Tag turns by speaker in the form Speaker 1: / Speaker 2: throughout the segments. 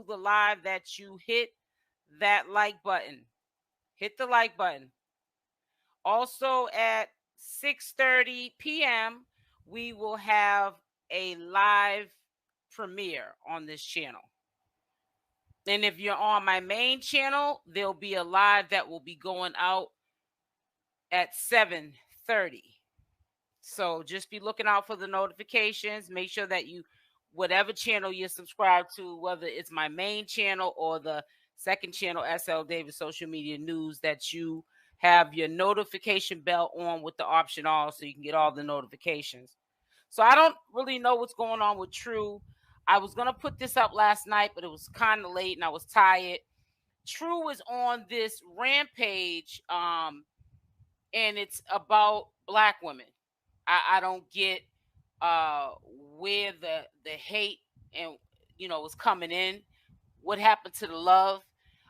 Speaker 1: the live that you hit that like button. Hit the like button. Also at 6:30 p.m., we will have a live premiere on this channel. And if you're on my main channel, there'll be a live that will be going out at 7:30. So just be looking out for the notifications. Make sure that you, whatever channel you're subscribed to, whether it's my main channel or the second channel, SL Davis Social Media News, that you have your notification bell on with the option all so you can get all the notifications. So I don't really know what's going on with True. I was going to put this up last night, but it was kind of late and I was tired. True is on this rampage, and it's about black women. I don't get where the hate and is coming in. What happened to the love?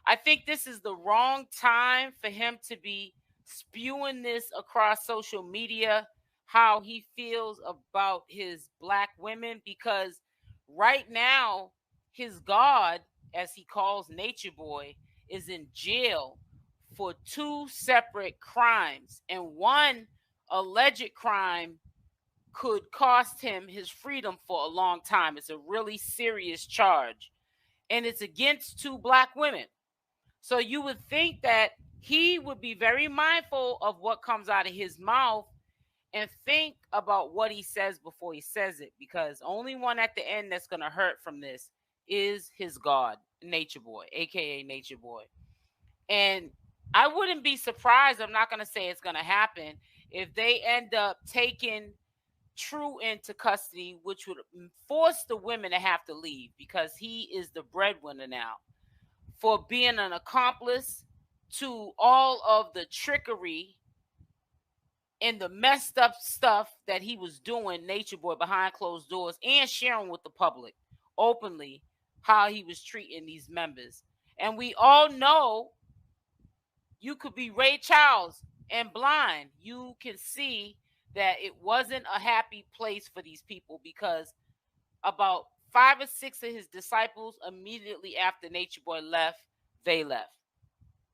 Speaker 1: I think this is the wrong time for him to be spewing this across social media, how he feels about his black women, because right now his God, as he calls Natureboy, is in jail for 2 separate crimes, and one alleged crime could cost him his freedom for a long time. It's a really serious charge, and it's against 2 black women. So you would think that he would be very mindful of what comes out of his mouth and think about what he says before he says it, because only one at the end that's going to hurt from this is his God, Natureboy, aka Natureboy. And I wouldn't be surprised, I'm not going to say it's going to happen, if they end up taking True into custody, which would force the women to have to leave, because he is the breadwinner now, for being an accomplice to all of the trickery and the messed up stuff that he was doing, Natureboy, behind closed doors, and sharing with the public openly how he was treating these members. And we all know, you could be Ray Charles and blind, you can see that it wasn't a happy place for these people, because about 5 or 6 of his disciples, immediately after Natureboy left, they left.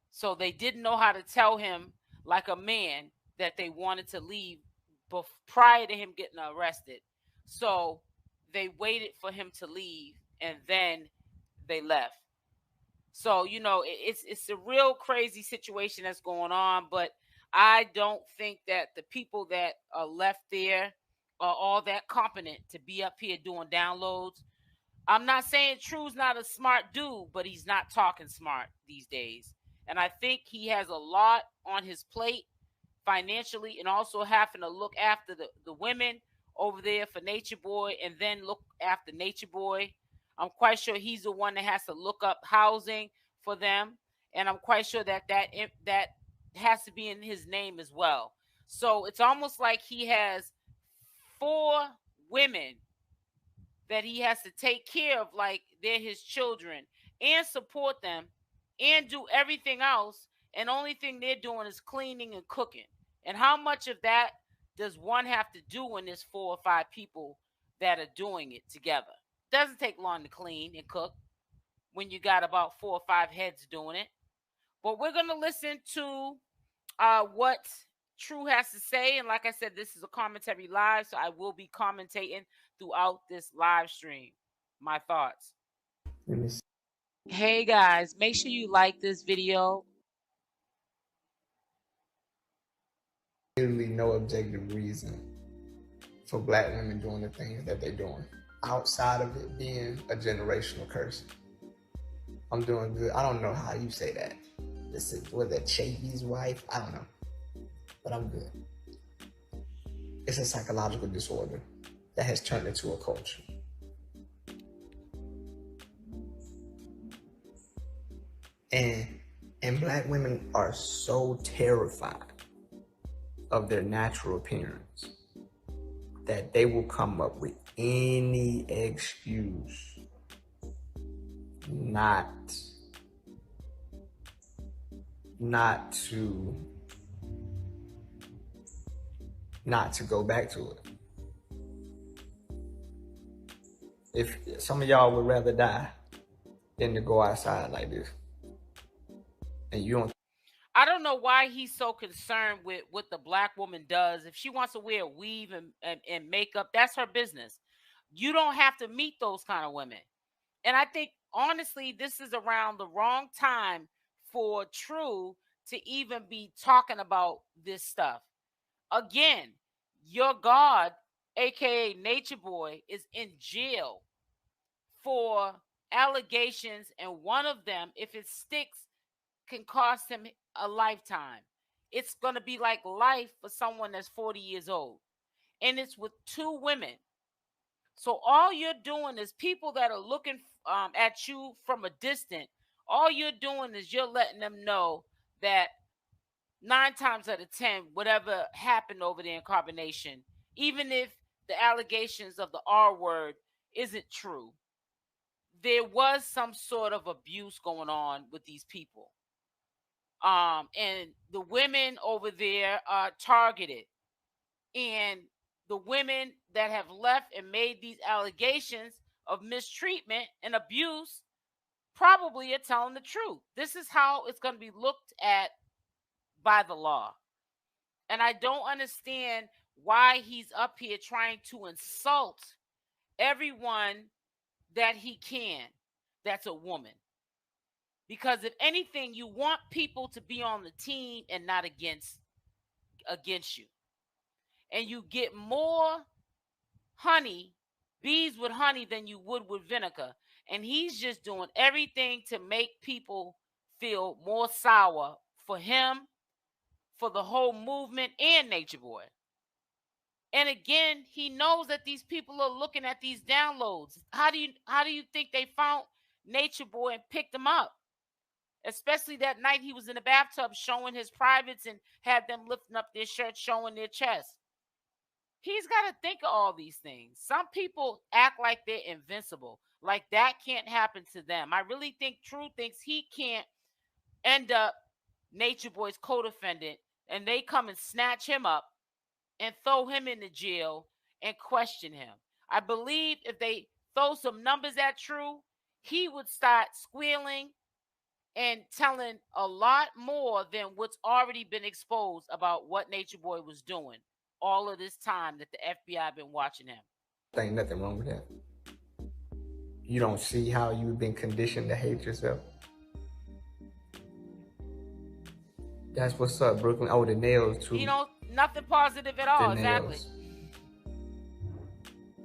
Speaker 1: So they didn't know how to tell him, like a man, that they wanted to leave prior to him getting arrested. So they waited for him to leave, and then they left. So, it's a real crazy situation that's going on, but I don't think that the people that are left there are all that competent to be up here doing downloads. I'm not saying True's not a smart dude, but he's not talking smart these days. And I think he has a lot on his plate financially, and also having to look after the women over there for Natureboy, and then look after Natureboy. I'm quite sure he's the one that has to look up housing for them. And I'm quite sure that has to be in his name as well. So it's almost like he has 4 women that he has to take care of, like they're his children, and support them and do everything else. And only thing they're doing is cleaning and cooking. And how much of that does one have to do when there's 4 or 5 people that are doing it together? Doesn't take long to clean and cook when you got about 4 or 5 heads doing it. But we're going to listen to what True has to say. And like I said, this is a commentary live, so I will be commentating throughout this live stream my thoughts. Hey guys, make sure you like this video.
Speaker 2: Literally no objective reason for black women doing the things that they're doing, outside of it being a generational curse. I'm doing good. I don't know how you say that. Was that Shady's wife? I don't know. But I'm good. It's a psychological disorder that has turned into a culture. And black women are so terrified of their natural appearance that they will come up with any excuse not to go back to it. If some of y'all would rather die than to go outside like this. And you don't.
Speaker 1: I don't know why he's so concerned with what the black woman does. If she wants to wear a weave and makeup, that's her business. You don't have to meet those kind of women. And I think, honestly, this is around the wrong time for True to even be talking about this stuff. Again, your God, aka Nature Boy, is in jail for allegations, and one of them, if it sticks, can cost him a lifetime. It's going to be like life for someone that's 40 years old. And it's with 2 women. So all you're doing is, people that are looking at you from a distance, all you're doing is you're letting them know that 9 times out of 10, whatever happened over there in Carbonation, even if the allegations of the R word isn't true, there was some sort of abuse going on with these people. And the women over there are targeted. And the women that have left and made these allegations of mistreatment and abuse probably are telling the truth. This is how it's going to be looked at by the law. And I don't understand why he's up here trying to insult everyone that he can that's a woman. Because if anything, you want people to be on the team and not against you. And you get more honey, bees with honey, than you would with vinegar. And he's just doing everything to make people feel more sour for him, for the whole movement, and Nature Boy. And again, he knows that these people are looking at these downloads. How do you think they found Nature Boy and picked him up? Especially that night he was in the bathtub showing his privates and had them lifting up their shirts, showing their chest. He's got to think of all these things. Some people act like they're invincible, like that can't happen to them. I really think True thinks he can't end up Nature Boy's co-defendant, and they come and snatch him up and throw him into jail and question him. I believe if they throw some numbers at True, he would start squealing and telling a lot more than what's already been exposed about what Nature Boy was doing all of this time that the FBI been watching him.
Speaker 2: Ain't nothing wrong with that. You don't see how you've been conditioned to hate yourself. That's what's up, Brooklyn. Oh, the nails too.
Speaker 1: You know, nothing positive at all. Exactly.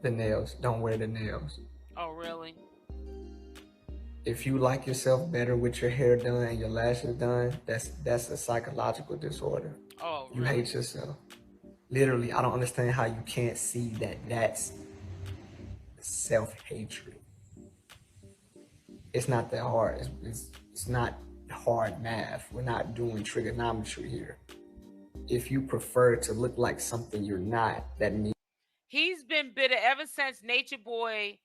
Speaker 2: The nails. Don't wear the nails.
Speaker 1: Oh, really?
Speaker 2: If you like yourself better with your hair done and your lashes done, that's a psychological disorder.
Speaker 1: Oh,
Speaker 2: you
Speaker 1: really?
Speaker 2: hate yourself. Literally, I don't understand how you can't see that that's self-hatred. It's not that hard. It's not hard math. We're not doing trigonometry here. If you prefer to look like something you're not, that means...
Speaker 1: He's been bitter ever since Nature Boy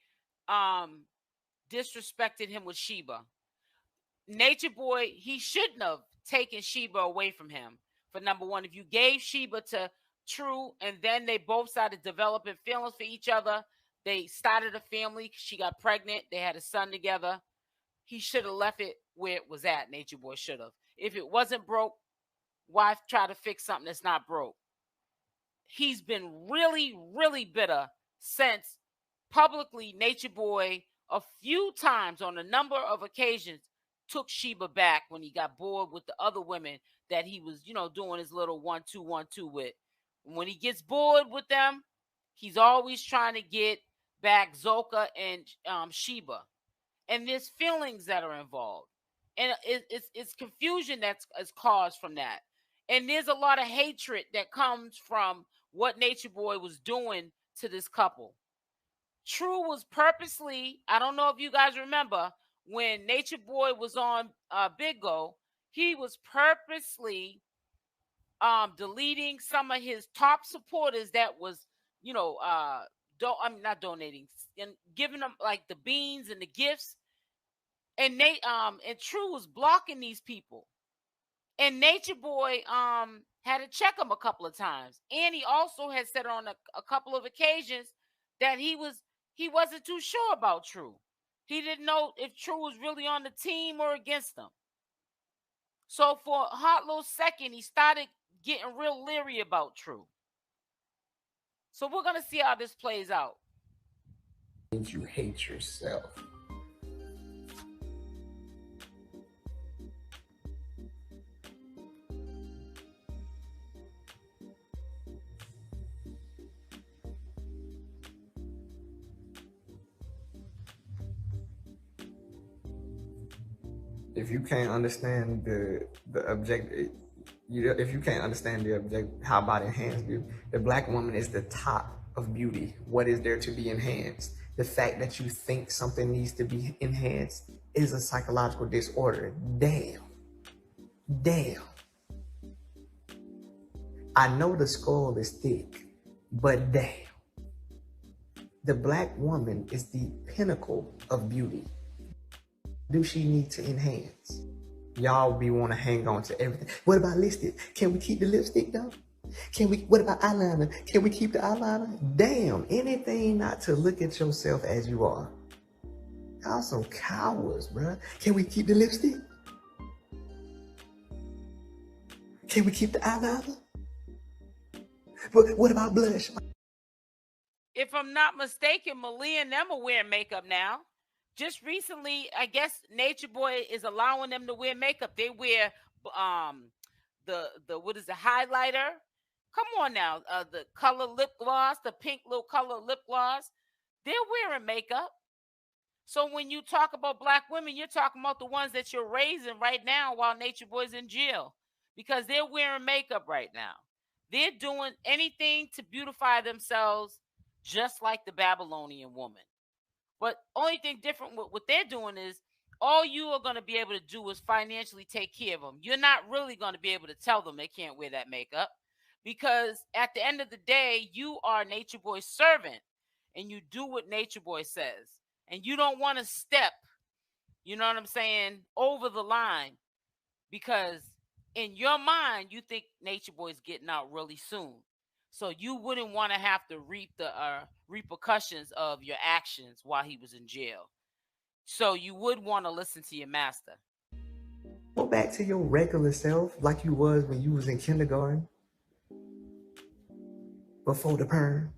Speaker 1: disrespected him with Sheba. Nature Boy, he shouldn't have taken Sheba away from him. For number one, if you gave Sheba to True and then they both started developing feelings for each other, they started a family, she got pregnant, they had a son together, he should have left it where it was at. Nature Boy should have. If it wasn't broke, why try to fix something that's not broke? He's been really, really bitter since publicly Nature Boy a few times on a number of occasions took Sheba back when he got bored with the other women that he was, doing his little 1-2-1-2 with. When he gets bored with them, he's always trying to get back Zoka and Sheba. And there's feelings that are involved. And it's confusion that's caused from that. And there's a lot of hatred that comes from what Nature Boy was doing to this couple. True was purposely, I don't know if you guys remember, when Nature Boy was on Big Go, he was purposely deleting some of his top supporters that was, not donating, and giving them like the beans and the gifts. And and True was blocking these people. And Nature Boy had to check him a couple of times. And he also had said on a couple of occasions that he wasn't too sure about True. He didn't know if True was really on the team or against him. So for a hot little second, he started getting real leery about True. So we're going to see how this plays out.
Speaker 2: You hate yourself. If you can't understand the objective, if you can't understand the object, how body enhanced beauty, the black woman is the top of beauty. What is there to be enhanced? The fact that you think something needs to be enhanced is a psychological disorder. Damn. I know the skull is thick, but damn. The black woman is the pinnacle of beauty. Do she need to enhance? Y'all be want to hang on to everything. What about lipstick? Can we keep the lipstick though? What about eyeliner? Can we keep the eyeliner? Damn, anything not to look at yourself as you are. Y'all some cowards, bruh. Can we keep the lipstick? Can we keep the eyeliner? But what about blush?
Speaker 1: If I'm not mistaken, Malia and them are wearing makeup now. Just recently, I guess Natureboy is allowing them to wear makeup. They wear the what is the highlighter? Come on now, the color lip gloss, the pink little color lip gloss. They're wearing makeup. So when you talk about black women, you're talking about the ones that you're raising right now while Natureboy's in jail, because they're wearing makeup right now. They're doing anything to beautify themselves, just like the Babylonian woman. But only thing different with what they're doing is all you are going to be able to do is financially take care of them. You're not really going to be able to tell them they can't wear that makeup, because at the end of the day, you are Natureboy's servant and you do what Natureboy says. And you don't want to step, you know what I'm saying, over the line, because in your mind, you think Natureboy's getting out really soon. So you wouldn't want to have to reap the repercussions of your actions while he was in jail. So you would want to listen to your master.
Speaker 2: Go back to your regular self like you was when you was in kindergarten. Before the perm.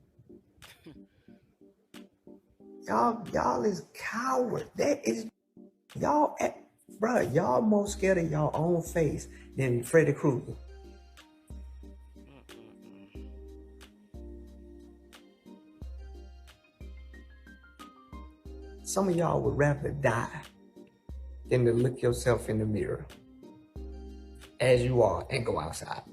Speaker 2: Y'all is coward. That is y'all, bruh. Y'all more scared of y'all own face than Freddy Krueger. Some of y'all would rather die than to look yourself in the mirror as you are and go outside.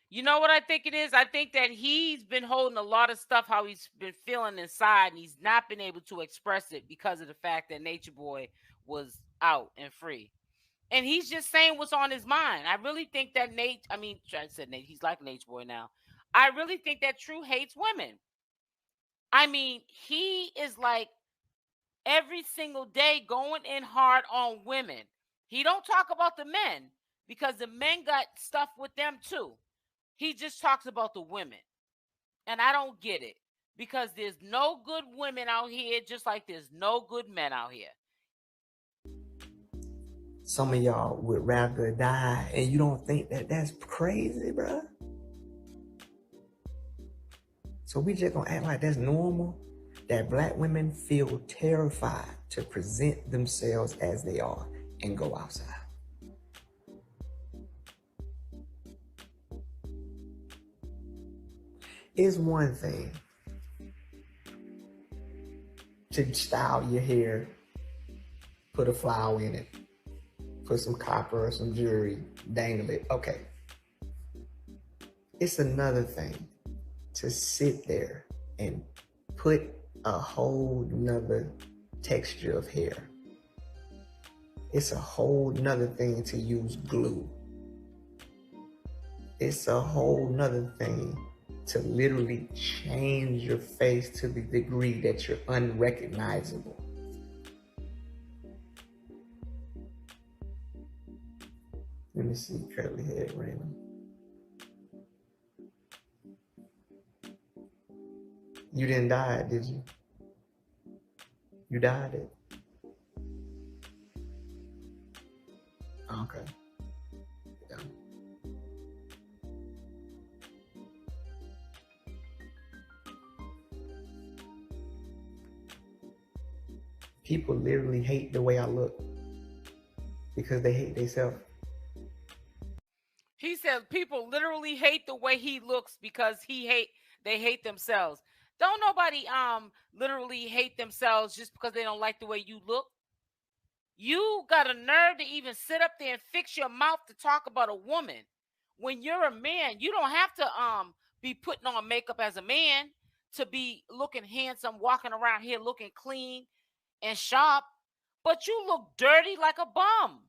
Speaker 1: You know what I think it is? I think that he's been holding a lot of stuff, how he's been feeling inside, and he's not been able to express it because of the fact that Natureboy was out and free. And he's just saying what's on his mind. I really think that I said Nate, he's like Natureboy now. I really think that True hates women. I mean, he is like every single day going in hard on women. He don't talk about the men because the men got stuff with them too. He just talks about the women. And I don't get it, because there's no good women out here, just like there's no good men out here.
Speaker 2: Some of y'all would rather die, and you don't think that that's crazy, bruh? So we just gonna act like that's normal? That black women feel terrified to present themselves as they are and go outside. It's one thing to style your hair, put a flower in it, put some copper or some jewelry, dangle it, okay. It's another thing to sit there and put a whole nother texture of hair. It's a whole nother thing to use glue. It's a whole nother thing to literally change your face to the degree that you're unrecognizable. Let me see, curly head random. You didn't dye it, did you? You dyed it. Okay. Yeah. People literally hate the way I look because they hate themselves.
Speaker 1: He says people literally hate the way he looks because they hate themselves. Don't nobody literally hate themselves just because they don't like the way you look. You got a nerve to even sit up there and fix your mouth to talk about a woman. When you're a man, you don't have to be putting on makeup as a man to be looking handsome, walking around here looking clean and sharp, but you look dirty like a bum.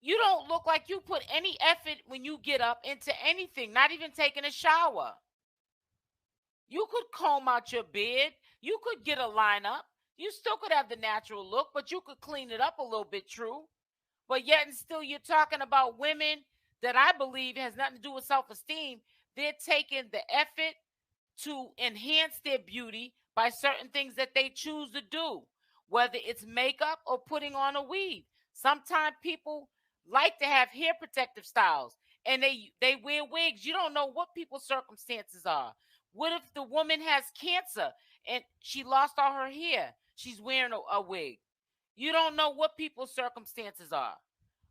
Speaker 1: You don't look like you put any effort when you get up into anything, not even taking a shower. You could comb out your beard. You could get a line up. You still could have the natural look, but you could clean it up a little bit, true. But yet and still you're talking about women that I believe has nothing to do with self-esteem. They're taking the effort to enhance their beauty by certain things that they choose to do, whether it's makeup or putting on a weave. Sometimes people like to have hair protective styles and they wear wigs. You don't know what people's circumstances are. What if the woman has cancer and she lost all her hair? She's wearing a wig. You don't know what people's circumstances are.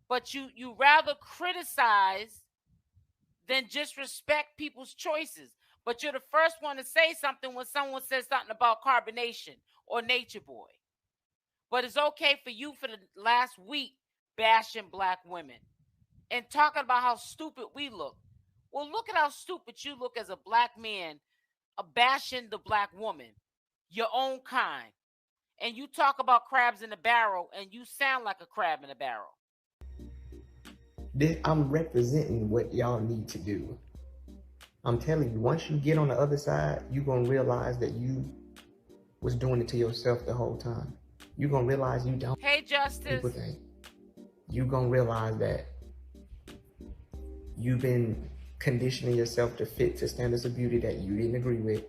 Speaker 1: But you rather criticize than just respect people's choices. But you're the first one to say something when someone says something about carbonation or Natureboy. But it's okay for you for the last week bashing black women and talking about how stupid we look. Well, look at how stupid you look as a black man bashing the black woman, your own kind. And you talk about crabs in a barrel and you sound like a crab in a barrel.
Speaker 2: I'm representing what y'all need to do. I'm telling you, once you get on the other side, you're going to realize that you was doing it to yourself the whole time. You're going to realize you don't.
Speaker 1: Hey, Justice.
Speaker 2: People think. You're going to realize that you've been conditioning yourself to fit to standards of beauty that you didn't agree with.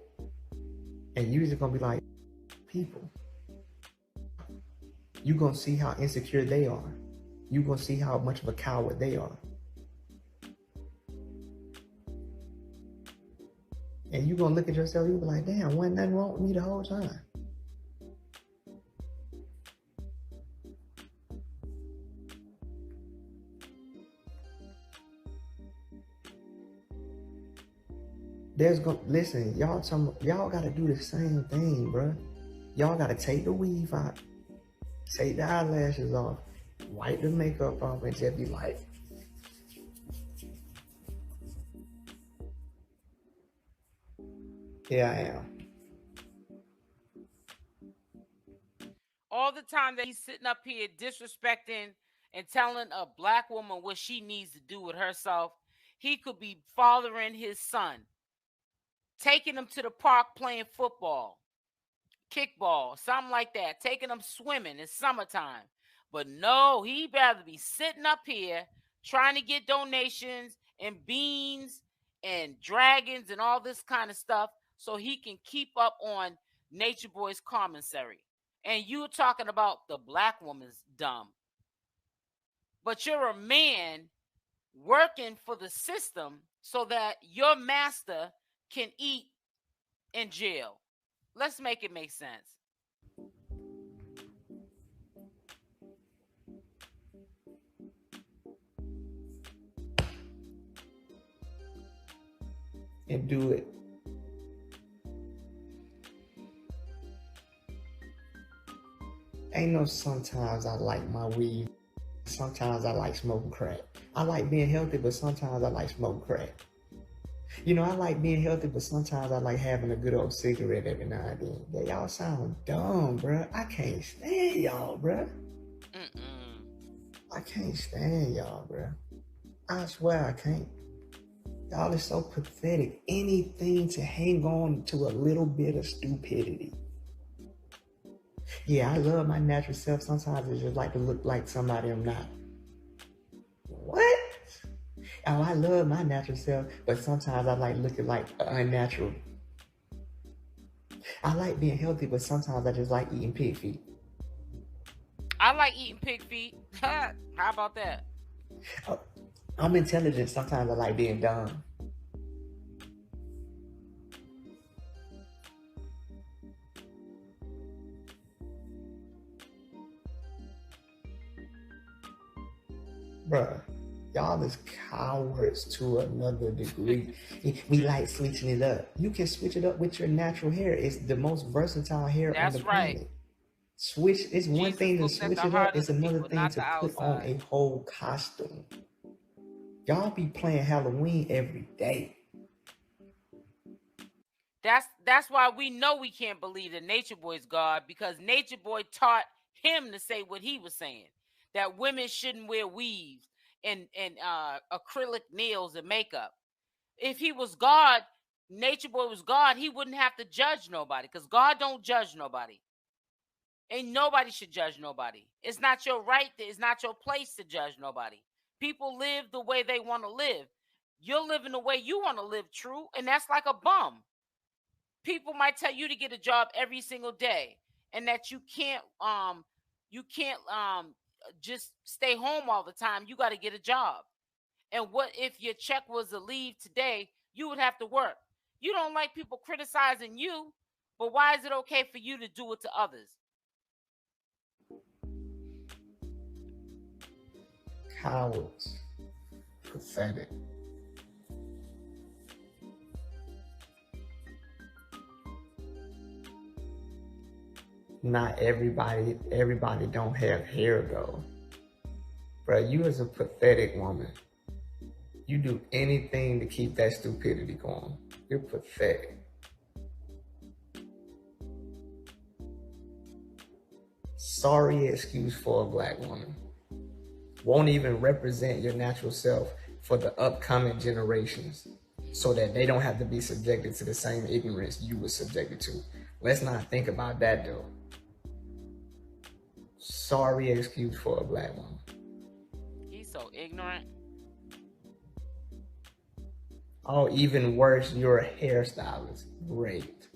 Speaker 2: And you're just going to be like, people. You're going to see how insecure they are. You're going to see how much of a coward they are. And you're going to look at yourself, you'll be like, damn, wasn't nothing wrong with me the whole time. Listen, y'all got to do the same thing, bro. Y'all got to take the weave out, take the eyelashes off, wipe the makeup off, and just be like, here I am.
Speaker 1: All the time that he's sitting up here disrespecting and telling a black woman what she needs to do with herself, he could be fathering his son, taking him to the park playing football, kickball, something like that, taking him swimming in summertime. But no, he'd rather be sitting up here trying to get donations and beans and dragons and all this kind of stuff so he can keep up on Natureboy's commentary. And you talking about the black woman's dumb. But you're a man working for the system so that your master can eat in jail. Let's make it make sense.
Speaker 2: And do it. Ain't no sometimes I like my weed. Sometimes I like smoking crack. I like being healthy, but sometimes I like smoking crack. You know, I like being healthy, but sometimes I like having a good old cigarette every now and then. Yeah, y'all sound dumb, bruh. I can't stand y'all, bruh. I can't stand y'all, bruh. I swear I can't. Y'all is so pathetic. Anything to hang on to a little bit of stupidity. Yeah, I love my natural self. Sometimes I just like to look like somebody I'm not. What? Oh, I love my natural self, but sometimes I like looking like unnatural. I like being healthy, but sometimes I just like eating pig feet.
Speaker 1: I like eating pig feet. How about that?
Speaker 2: I'm intelligent. Sometimes I like being dumb. Bruh, y'all is cowards to another degree. We like switching it up. You can switch it up with your natural hair. It's the most versatile hair on the planet. Switch. It's one thing to switch it up. It's another thing to put on a whole costume. Y'all be playing Halloween every day.
Speaker 1: That's why we know we can't believe that Natureboy's God, because Natureboy taught him to say what he was saying, that women shouldn't wear weaves and acrylic nails and makeup. If he was God, Natureboy was God, he wouldn't have to judge nobody, because God don't judge nobody. And nobody should judge nobody. It's not your right. It's not your place to judge nobody. People live the way they want to live. You're living the way you want to live, true, and that's like a bum. People might tell you to get a job every single day, and that you can't just stay home all the time. You got to get a job. And what if your check was to leave today? You would have to work. You don't like people criticizing you, but why is it okay for you to do it to others?
Speaker 2: Cowards. Pathetic. Not everybody don't have hair though. Bro, you as a pathetic woman, you do anything to keep that stupidity going. You're pathetic. Sorry excuse for a black woman. Won't even represent your natural self for the upcoming generations, so that they don't have to be subjected to the same ignorance you were subjected to. Let's not think about that though. Sorry excuse for a black woman.
Speaker 1: He's so ignorant.
Speaker 2: Oh, even worse, you're a hairstylist. Great.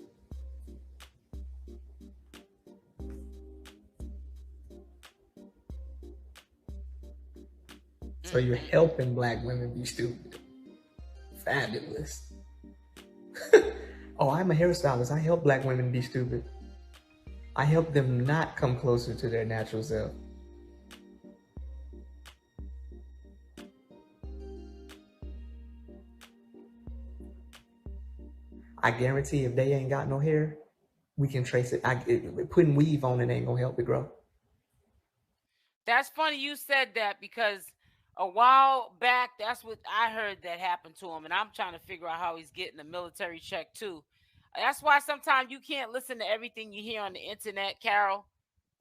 Speaker 2: So you're helping black women be stupid. Fabulous. Oh, I'm a hairstylist. I help black women be stupid. I help them not come closer to their natural self. I guarantee if they ain't got no hair, we can trace it. Putting weave on it ain't gonna help it grow.
Speaker 1: That's funny you said that, because a while back, that's what I heard that happened to him, and I'm trying to figure out how he's getting a military check too. That's why sometimes you can't listen to everything you hear on the internet, Carol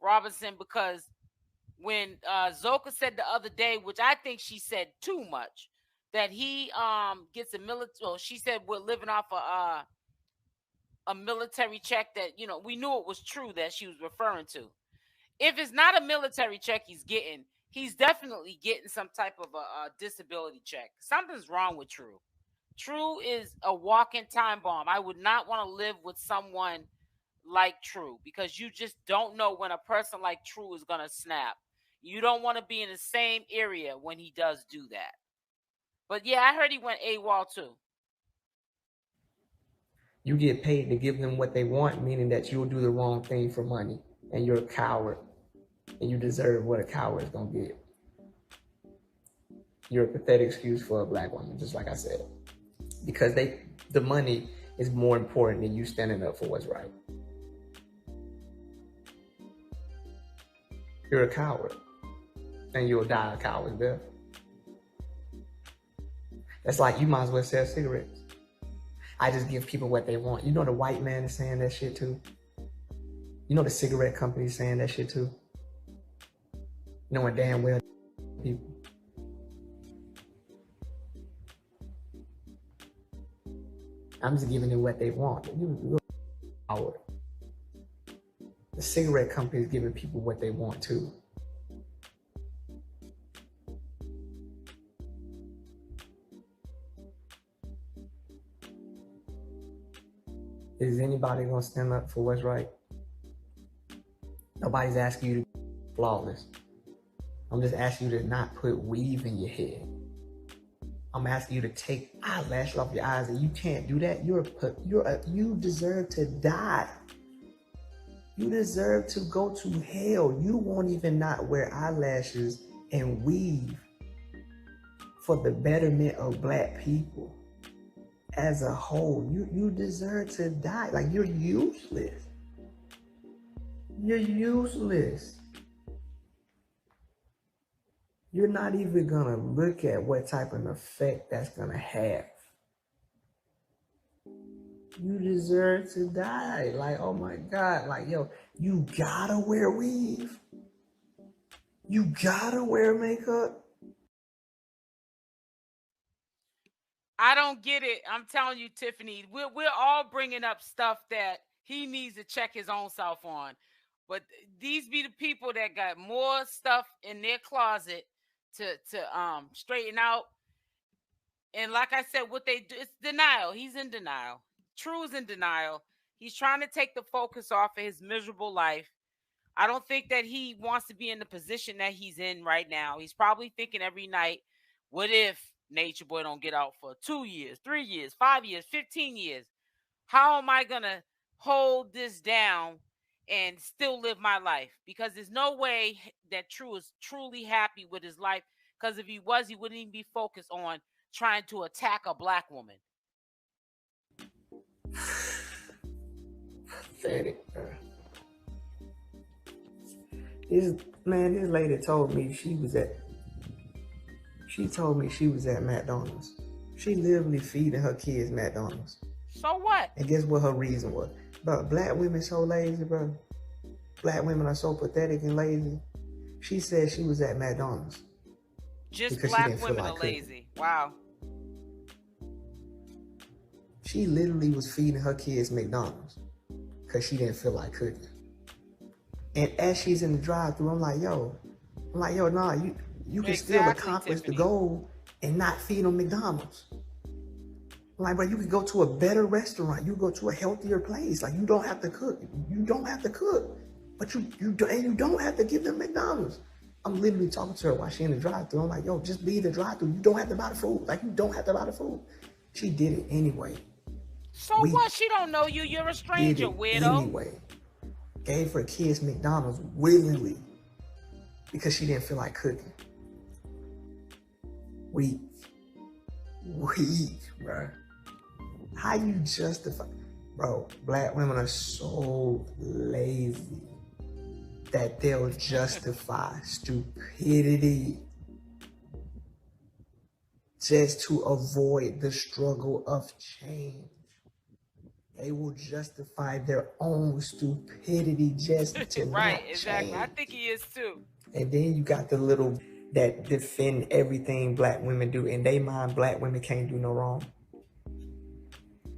Speaker 1: Robinson, because when Zoka said the other day, which I think she said too much, that he gets a military. Well, she said we're living off a military check. That, you know, we knew it was true that she was referring to. If it's not a military check he's definitely getting some type of a disability check. Something's wrong with True. True is a walking time bomb. I would not want to live with someone like True, because you just don't know when a person like True is going to snap. You don't want to be in the same area when he does do that. But yeah, I heard he went AWOL too.
Speaker 2: You get paid to give them what they want, meaning that you'll do the wrong thing for money, and you're a coward, and you deserve what a coward is gonna get. You're a pathetic excuse for a black woman, just like I said, because the money is more important than you standing up for what's right. You're a coward, and you'll die a coward's death. That's like, you might as well sell cigarettes. I just give people what they want. You know the white man is saying that shit too. You know the cigarette company is saying that shit too. Knowing damn well people. I'm just giving them what they want. You're a coward. The cigarette company is giving people what they want too. Is anybody gonna stand up for what's right? Nobody's asking you to be flawless. I'm just asking you to not put weave in your head. I'm asking you to take eyelashes off your eyes, and you can't do that. You deserve to die. You deserve to go to hell. You won't even not wear eyelashes and weave for the betterment of Black people as a whole. You deserve to die. Like, you're useless. You're useless. You're not even gonna look at what type of effect that's gonna have. You deserve to die. Like, oh my God. Like, yo, you gotta wear weave. You gotta wear makeup.
Speaker 1: I don't get it. I'm telling you, Tiffany, we're all bringing up stuff that he needs to check his own self on. But these be the people that got more stuff in their closet to straighten out. And like I said, what they do, it's denial. He's in denial. True is in denial. He's trying to take the focus off of his miserable life. I don't think that he wants to be in the position that he's in right now. He's probably thinking every night, what if Nature Boy don't get out for 2 years, 3 years, 5 years, 15 years? How am I going to hold this down and still live my life? Because there's no way that True is truly happy with his life. Because if he was, he wouldn't even be focused on trying to attack a Black woman.
Speaker 2: Pathetic, bro. This lady told me she told me she was at McDonald's. She literally feeding her kids McDonald's.
Speaker 1: So what?
Speaker 2: And guess what her reason was? Bro, Black women so lazy, bro. Black women are so pathetic and lazy. She said she was at McDonald's.
Speaker 1: Just Black women are lazy. Wow.
Speaker 2: She literally was feeding her kids McDonald's because she didn't feel like cooking. And as she's in the drive-thru, I'm like, nah, you can still accomplish the goal and not feed them McDonald's. I'm like, bro, you can go to a better restaurant. You go to a healthier place. Like, you don't have to cook. You don't have to cook. But you don't have to give them McDonald's. I'm literally talking to her while she's in the drive-thru. I'm like, yo, just be the drive-thru. You don't have to buy the food. Like, you don't have to buy the food. She did it anyway.
Speaker 1: So what? She don't know you. You're a stranger, weirdo.
Speaker 2: Anyway, gave her kids McDonald's willingly because she didn't feel like cooking. Weak, bro. How you justify? Bro, Black women are so lazy that they'll justify stupidity just to avoid the struggle of change. They will justify their own stupidity just to
Speaker 1: right,
Speaker 2: not
Speaker 1: exactly.
Speaker 2: change.
Speaker 1: I think he is too.
Speaker 2: And then you got the little that defend everything Black women do. In their mind, Black women can't do no wrong.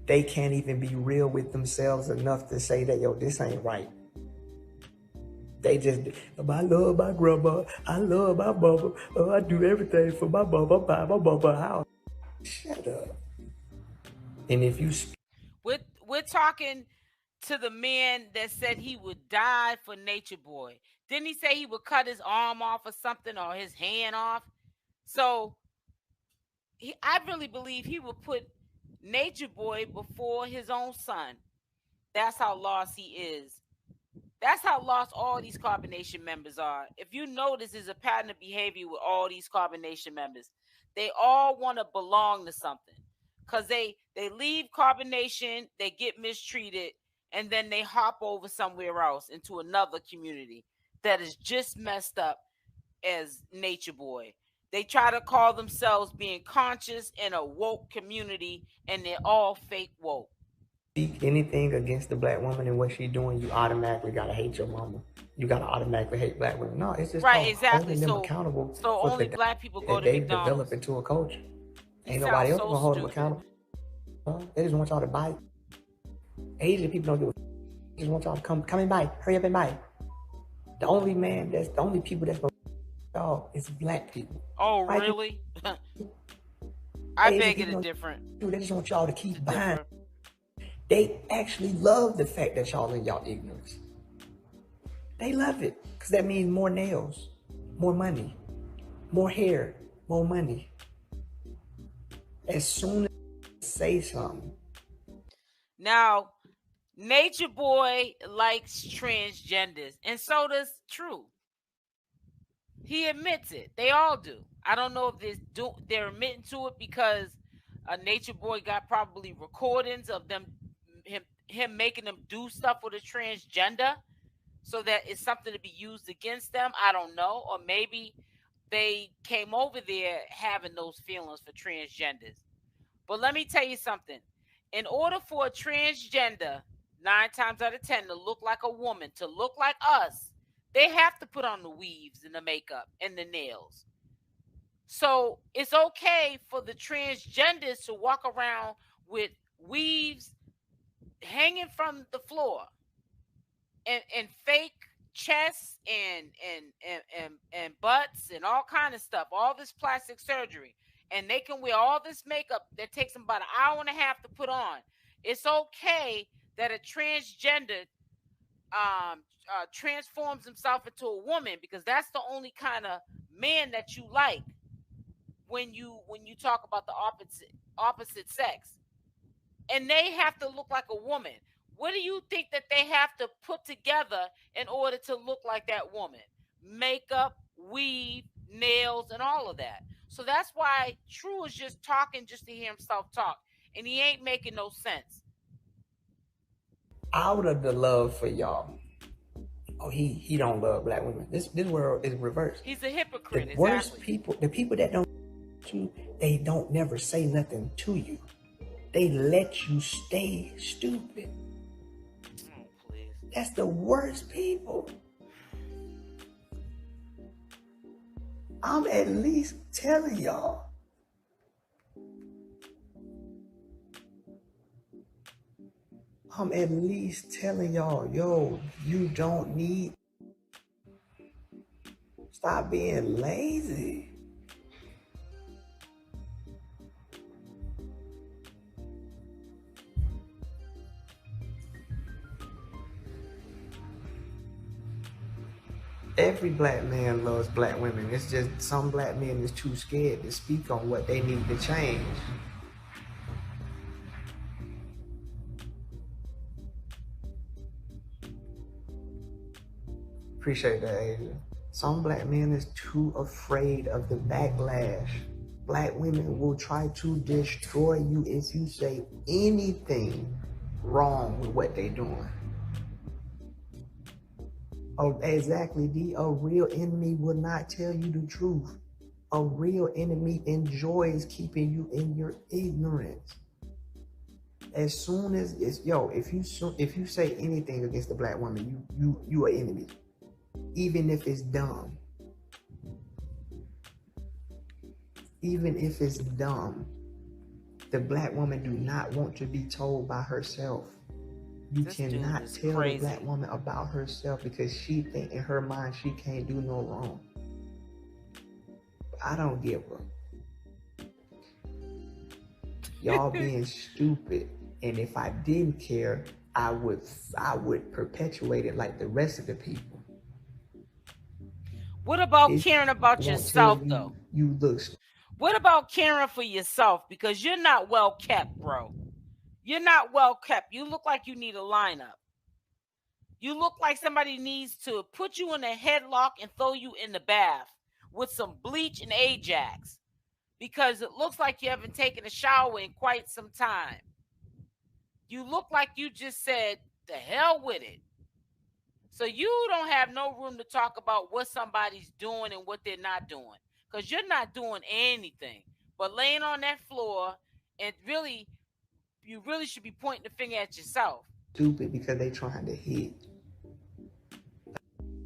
Speaker 2: They can't even be real with themselves enough to say that, yo, this ain't right. They just, I love my grandma, I love my mama, I do everything for my mama, buy my mama a house. Shut up. And if you...
Speaker 1: We're talking to the man that said he would die for Nature Boy. Didn't he say he would cut his arm off or something, or his hand off? So I really believe he would put Nature Boy before his own son. That's how lost he is. That's how lost all these Carbonation members are. If you notice, there's a pattern of behavior with all these Carbonation members. They all want to belong to something. Because they leave Carbonation, they get mistreated, and then they hop over somewhere else into another community that is just messed up as Nature Boy. They try to call themselves being conscious in a woke community, and they're all fake woke.
Speaker 2: Speak anything against the Black woman and what she's doing, you automatically gotta hate your mama. You gotta automatically hate Black women. No, it's just
Speaker 1: right, exactly.
Speaker 2: holding them accountable.
Speaker 1: So only Black people go to
Speaker 2: they
Speaker 1: McDonald's.
Speaker 2: Develop into a culture. Ain't nobody else gonna hold them accountable. They just want y'all to buy. Asian people don't give a. They just want y'all to come and buy. Hurry up and buy. The only people that's gonna y'all is Black people.
Speaker 1: Oh, really? I beg it a different.
Speaker 2: Dude, they just want y'all to keep buying. They actually love the fact that y'all in y'all ignorance. They love it because that means more nails, more money, more hair, more money. As soon as I say something.
Speaker 1: Now, Natureboy likes transgenders, and so does True. He admits it. They all do. I don't know if they're admitting to it because Natureboy got probably recordings of him making them do stuff with a transgender, so that it's something to be used against them. I don't know, or maybe they came over there having those feelings for transgenders. But let me tell you something. In order for a transgender, 9 times out of 10, to look like a woman, to look like us, they have to put on the weaves and the makeup and the nails. So it's okay for the transgenders to walk around with weaves hanging from the floor and fake chests and butts and all kind of stuff, all this plastic surgery, and they can wear all this makeup that takes them about an hour and a half to put on. It's okay that a transgender transforms himself into a woman, because that's the only kind of man that you like when you talk about the opposite sex, and they have to look like a woman. What do you think that they have to put together in order to look like that woman? Makeup, weave, nails, and all of that. So that's why True is just talking just to hear himself talk, and he ain't making no sense.
Speaker 2: Out of the love for y'all. Oh, he don't love black women. This world is reversed.
Speaker 1: He's a hypocrite.
Speaker 2: The worst people, the people that don't you, they don't never say nothing to you. They let you stay stupid.
Speaker 1: Please.
Speaker 2: That's the worst people. I'm at least telling y'all. I'm at least telling y'all, yo, you don't need. Stop being lazy. Every black man loves black women. It's just some black men is too scared to speak on what they need to change. Appreciate that, Asia. Some black men is too afraid of the backlash. Black women will try to destroy you if you say anything wrong with what they're doing. Oh, exactly, D. A real enemy will not tell you the truth. A real enemy enjoys keeping you in your ignorance. As soon as it's, yo, if you say anything against the black woman, you are enemy. Even if it's dumb. Even if it's dumb. The black woman do not want to be told by herself. You cannot tell a black woman about herself because she think in her mind she can't do no wrong. I don't give her. Y'all being stupid. And if I didn't care, I would perpetuate it like the rest of the people.
Speaker 1: What about caring about yourself, though?
Speaker 2: You look.
Speaker 1: What about caring for yourself? Because you're not well kept, bro. You're not well kept. You look like you need a lineup. You look like somebody needs to put you in a headlock and throw you in the bath with some bleach and Ajax, because it looks like you haven't taken a shower in quite some time. You look like you just said, the hell with it. So you don't have no room to talk about what somebody's doing and what they're not doing, because you're not doing anything but laying on that floor, and you really should be pointing the finger at yourself.
Speaker 2: Stupid because they trying to hit.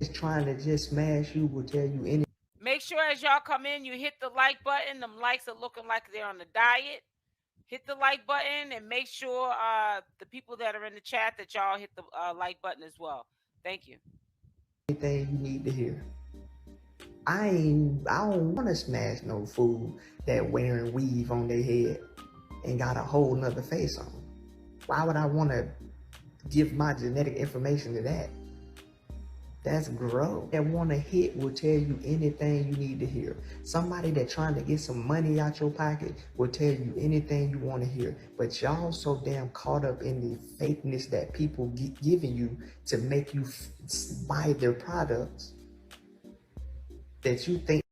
Speaker 2: It's trying to just smash you, will tell you anything.
Speaker 1: Make sure as y'all come in, you hit the like button. Them likes are looking like they're on the diet. Hit the like button and make sure the people that are in the chat that y'all hit the like button as well. Thank you.
Speaker 2: Anything you need to hear. I don't want to smash no fool that wearing weave on their head and got a whole nother face on. Why would I want to give my genetic information to that? That's gross. That want to hit will tell you anything you need to hear. Somebody that trying to get some money out your pocket will tell you anything you want to hear. But y'all so damn caught up in the fakeness that people giving you to make you buy their products that you think.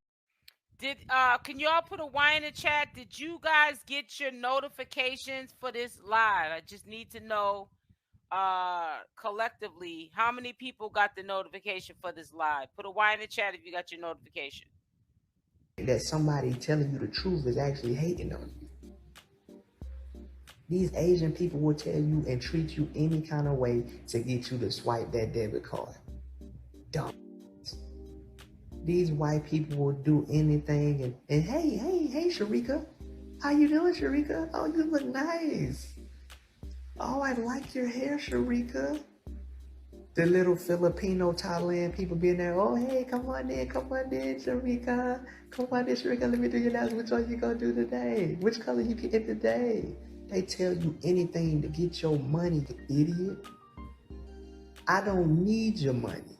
Speaker 1: Can y'all put a Y in the chat? Did you guys get your notifications for this live? I just need to know collectively how many people got the notification for this live. Put a Y in the chat if you got your notification.
Speaker 2: That somebody telling you the truth is actually hating on you. These Asian people will tell you and treat you any kind of way to get you to swipe that debit card. Dumb. These white people will do anything and hey, Sharika. How you doing, Sharika? Oh, you look nice. Oh, I like your hair, Sharika. The little Filipino, Thailand people being there. Oh, hey, come on in, Sharika. Come on in, Sharika. Let me do your nails. Which one you gonna do today? Which color you get today? They tell you anything to get your money, you idiot. I don't need your money.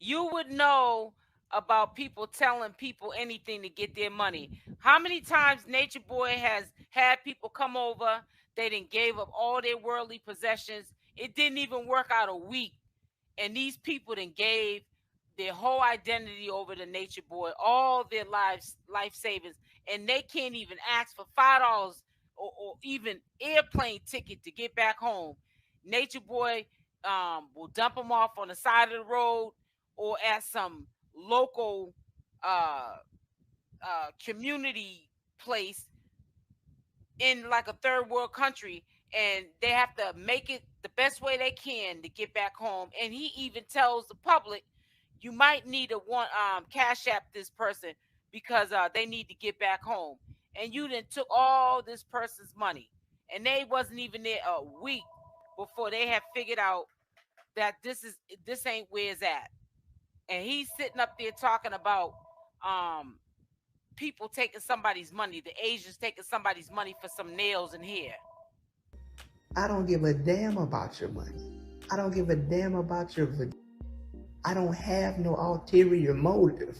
Speaker 1: You would know about people telling people anything to get their money. How many times Natureboy has had people come over, they done gave up all their worldly possessions. It didn't even work out a week. And these people then gave their whole identity over to Natureboy, all their life savings, and they can't even ask for $5 or even airplane ticket to get back home. Natureboy will dump them off on the side of the road or at some local community place in like a third world country, and they have to make it the best way they can to get back home. And he even tells the public, you might need to cash app this person because they need to get back home. And you then took all this person's money, and they wasn't even there a week before they had figured out that this ain't where it's at. And he's sitting up there talking about people taking somebody's money, the Asians taking somebody's money for some nails and hair.
Speaker 2: I don't give a damn about your money. I don't give a damn about your. I don't have no ulterior motive.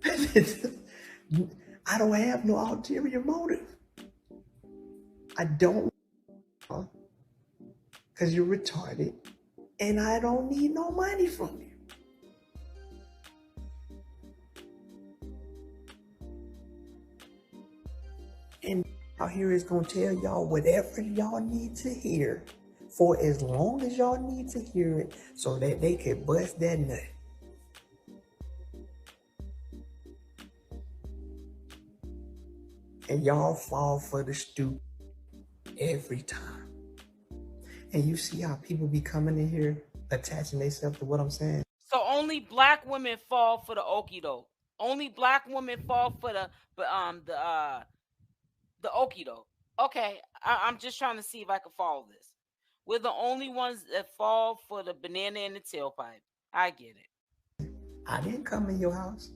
Speaker 2: I don't have no ulterior motive. I don't, because you're retarded, and I don't need no money from you. And out here is gonna tell y'all whatever y'all need to hear for as long as y'all need to hear it so that they can bust that nut. And y'all fall for the stupid every time. And you see how people be coming in here attaching themselves to what I'm saying.
Speaker 1: So only black women fall for the okie doke. Only black women fall for the okie doke. Okay, I'm just trying to see if I can follow this. We're the only ones that fall for the banana in the tailpipe. I get it.
Speaker 2: I didn't come in your house.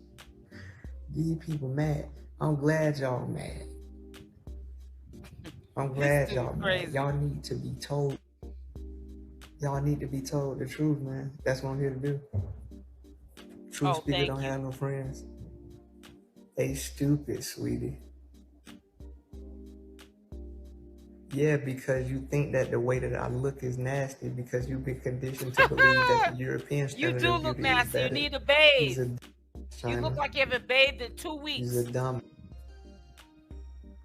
Speaker 2: These people mad. I'm glad y'all mad. I'm glad y'all mad. Y'all need to be told. Y'all need to be told the truth, man. That's what I'm here to do. Truth speaker don't have no friends. They stupid, sweetie. Yeah, because you think that the way that I look is nasty because you've been conditioned to believe that the European standard
Speaker 1: you do
Speaker 2: of
Speaker 1: look
Speaker 2: beauty
Speaker 1: nasty.
Speaker 2: is better.
Speaker 1: You need to bathe. You look like you haven't bathed in 2 weeks.
Speaker 2: You're dumb.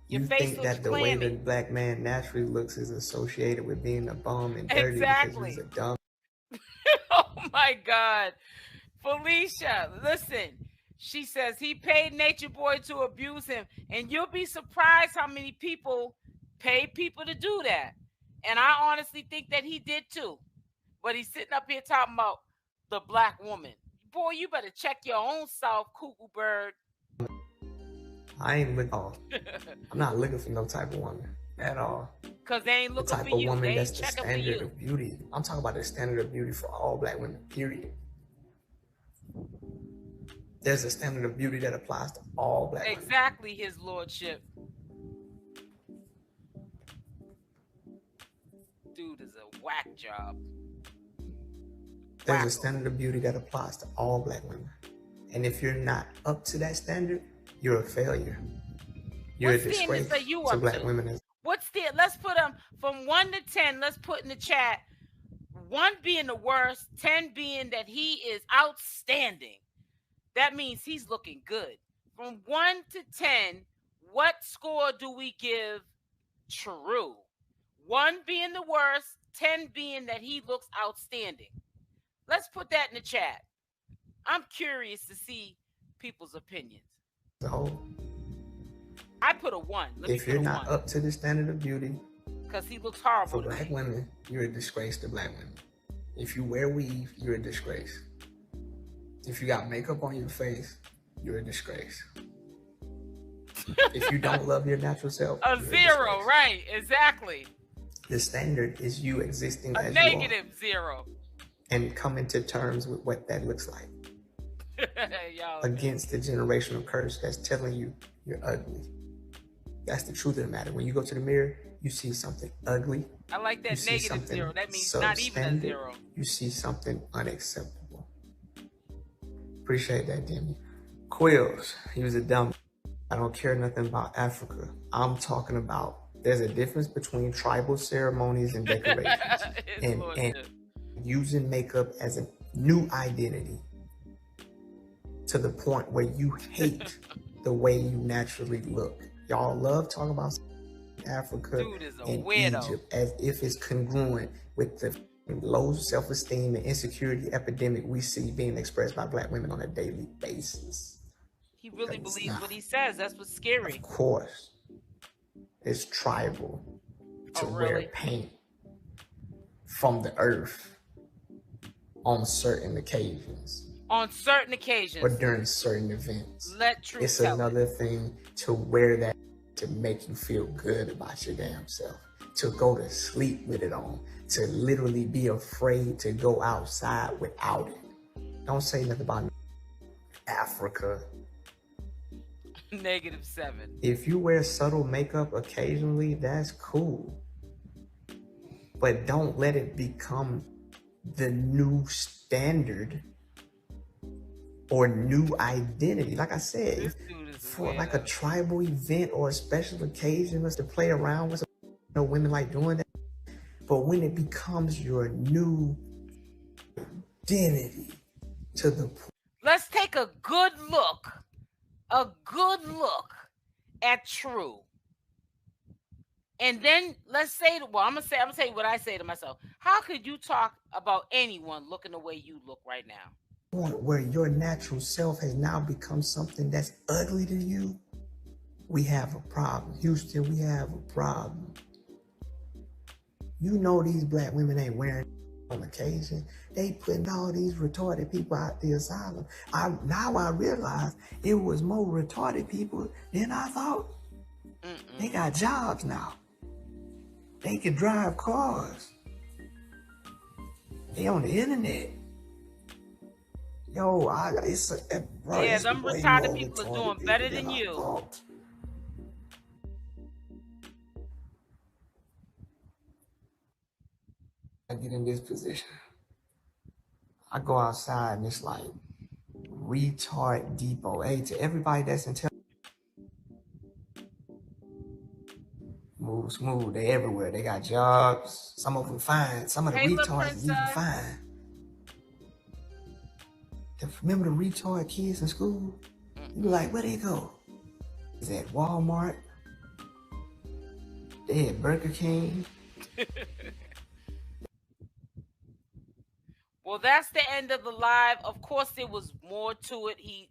Speaker 2: You think that the way the black man naturally looks is associated with being a bum and dirty because he's a dumb.
Speaker 1: Oh my God. Felicia, listen. She says he paid Natureboy to abuse him. And you'll be surprised how many people pay people to do that. And I honestly think that he did too. But he's sitting up here talking about the black woman. Boy, you better check your own self, cuckoo bird.
Speaker 2: I ain't looking. I'm not looking for no type of woman at all.
Speaker 1: Because they ain't looking for you.
Speaker 2: The type of woman that's the standard of beauty. I'm talking about the standard of beauty for all black women, period. There's a standard of beauty that applies to all black women.
Speaker 1: Exactly, his lordship. whack job.
Speaker 2: There's a standard of beauty that applies to all black women. And if you're not up to that standard, you're a failure. You're a disgrace to black women.
Speaker 1: What's the, let's put them from 1 to 10, let's put in the chat, 1 being the worst, 10 being that he is outstanding. That means he's looking good. From 1 to 10, what score do we give True? 1 being the worst, 10 being that he looks outstanding. Let's put that in the chat. I'm curious to see people's opinions.
Speaker 2: So,
Speaker 1: I put a 1.
Speaker 2: If you're not up to the standard of beauty,
Speaker 1: because he looks horrible
Speaker 2: for black women, you're a disgrace to black women. If you wear weave, you're a disgrace. If you got makeup on your face, you're a disgrace. If you don't love your natural self,
Speaker 1: a 0, right? Exactly.
Speaker 2: The standard is you existing as
Speaker 1: negative you are, 0,
Speaker 2: and coming to terms with what that looks like. Against the generational curse that's telling you you're ugly. That's the truth of the matter. When you go to the mirror, you see something ugly.
Speaker 1: I like that negative 0. That means not even a 0.
Speaker 2: You see something unacceptable. Appreciate that, Demi. Quills, he was a dumb. I don't care nothing about Africa. I'm talking about there's a difference between tribal ceremonies and decorations and using makeup as a new identity to the point where you hate the way you naturally look. Y'all love talking about Africa and Egypt as if it's congruent with the low self-esteem and insecurity epidemic we see being expressed by black women on a daily basis.
Speaker 1: He really believes what he says. That's what's scary.
Speaker 2: Of course. It's tribal to wear paint from the earth on certain occasions.
Speaker 1: On certain occasions.
Speaker 2: Or during certain events.
Speaker 1: It's
Speaker 2: another thing to wear that to make you feel good about your damn self. To go to sleep with it on. To literally be afraid to go outside without it. Don't say nothing about Africa.
Speaker 1: -7.
Speaker 2: If you wear subtle makeup occasionally, that's cool. But don't let it become the new standard or new identity. Like I said, for like a tribal event or a special occasion, us to play around with some, women like doing that. But when it becomes your new identity to the point.
Speaker 1: Let's take a good look at True. And then let's say, well, I'm gonna tell you what I say to myself. How could you talk about anyone looking the way you look right now?
Speaker 2: Where your natural self has now become something that's ugly to you, we have a problem. Houston, we have a problem. You know these black women ain't wearing on occasion. They putting all these retarded people out the asylum. Now I realize it was more retarded people than I thought. They got jobs now. They can drive cars. They on the internet. Yo, them
Speaker 1: retarded people are doing better than you.
Speaker 2: I get in this position. I go outside and it's like retard depot. Hey, to everybody that's intelligent, move smooth. They everywhere. They got jobs. Some of them fine. Some of the retards is even fine. Remember the retard kids in school? You be like, where they go? Is at Walmart? They at Burger King?
Speaker 1: Well, that's the end of the live. Of course, there was more to it. He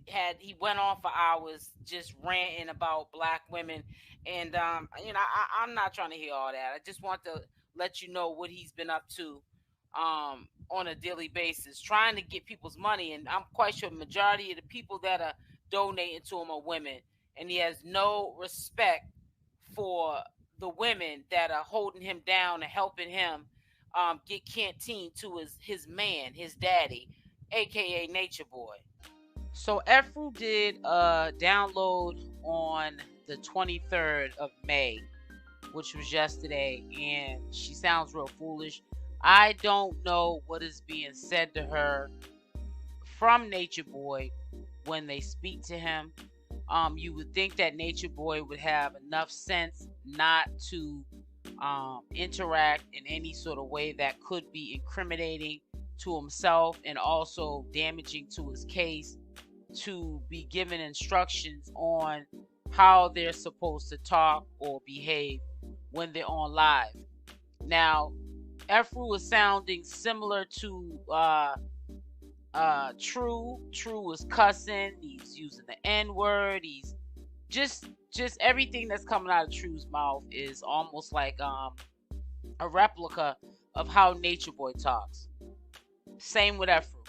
Speaker 1: went on for hours just ranting about black women. And, I'm not trying to hear all that. I just want to let you know what he's been up to on a daily basis, trying to get people's money. And I'm quite sure the majority of the people that are donating to him are women. And he has no respect for the women that are holding him down and helping him get canteen to his man, his daddy, aka Natureboy. So Efuru did a download on the 23rd of May, which was yesterday, and she sounds real foolish. I don't know what is being said to her from Natureboy when they speak to him. You would think that Natureboy would have enough sense not to interact in any sort of way that could be incriminating to himself and also damaging to his case, to be given instructions on how they're supposed to talk or behave when they're on live. Now, Efuru is sounding similar to True. True was cussing. He's using the N-word. He's just everything that's coming out of True's mouth is almost like a replica of how Natureboy talks. Same with Efuru.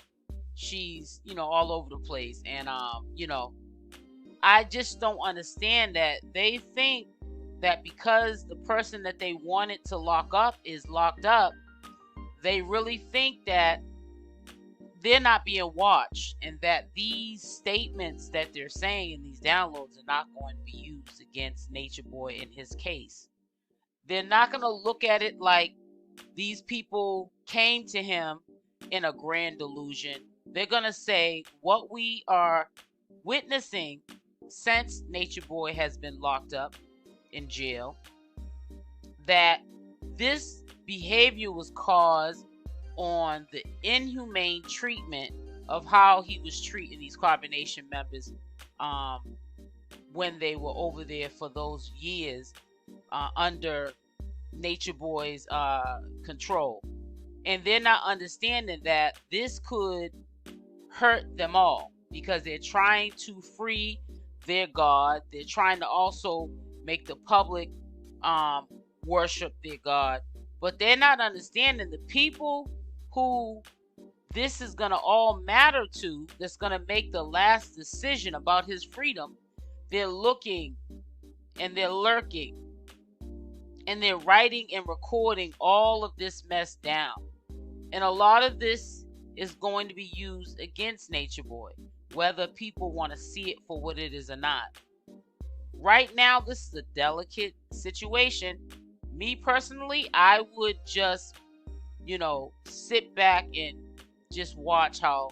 Speaker 1: She's, all over the place. And, I just don't understand that they think that because the person that they wanted to lock up is locked up, they really think that they're not being watched and that these statements that they're saying in these downloads are not going to be used against Natureboy in his case. They're not going to look at it like these people came to him in a grand delusion. They're going to say what we are witnessing since Natureboy has been locked up in jail, that this behavior was caused on the inhumane treatment of how he was treating these Carbonation members when they were over there for those years under Natureboy's control. And they're not understanding that this could hurt them all because they're trying to free their God. They're trying to also make the public worship their God. But they're not understanding the people who this is going to all matter to, that's going to make the last decision about his freedom. They're looking and they're lurking and they're writing and recording all of this mess down. And a lot of this is going to be used against Natureboy, whether people want to see it for what it is or not. Right now, this is a delicate situation. Me personally, I would just, sit back and just watch how,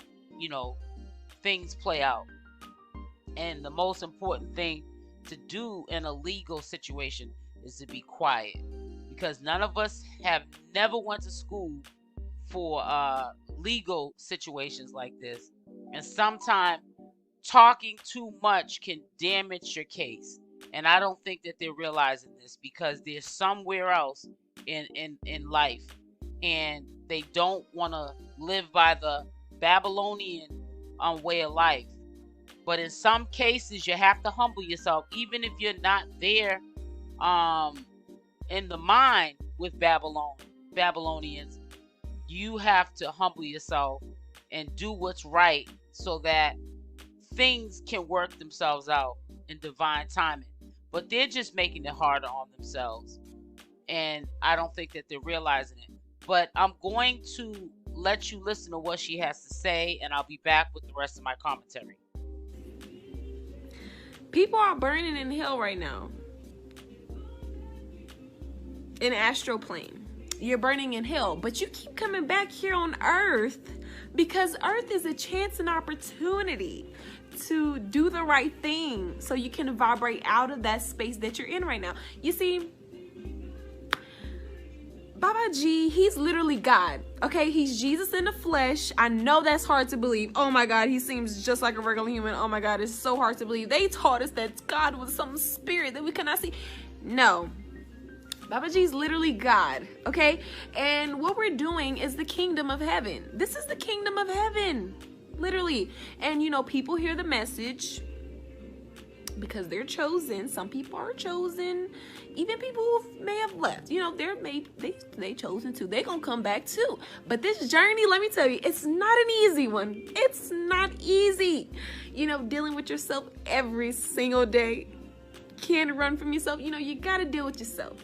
Speaker 1: things play out. And the most important thing to do in a legal situation is to be quiet, because none of us have never went to school for legal situations like this. And sometimes talking too much can damage your case. And I don't think that they're realizing this, because they're somewhere else in life. And they don't want to live by the Babylonian way of life. But in some cases, you have to humble yourself. Even if you're not there in the mind with Babylonians, you have to humble yourself and do what's right so that things can work themselves out in divine timing. But they're just making it harder on themselves. And I don't think that they're realizing it. But I'm going to let you listen to what she has to say, and I'll be back with the rest of my commentary.
Speaker 3: People are burning in hell right now. In astral plane. You're burning in hell. But you keep coming back here on earth because earth is a chance and opportunity to do the right thing so you can vibrate out of that space that you're in right now. You see, Baba G, he's literally God. Okay, he's Jesus in the flesh. I know that's hard to believe. Oh my God, he seems just like a regular human. Oh my God, it's so hard to believe. They taught us that God was some spirit that we cannot see. No. Baba G is literally God, okay? And what we're doing is the kingdom of heaven. This is the kingdom of heaven, literally. And, people hear the message because they're chosen. Some people are chosen. Even people who may have left, they chosen too. They're going to come back too. But this journey, let me tell you, it's not an easy one. It's not easy. Dealing with yourself every single day. Can't run from yourself. You got to deal with yourself.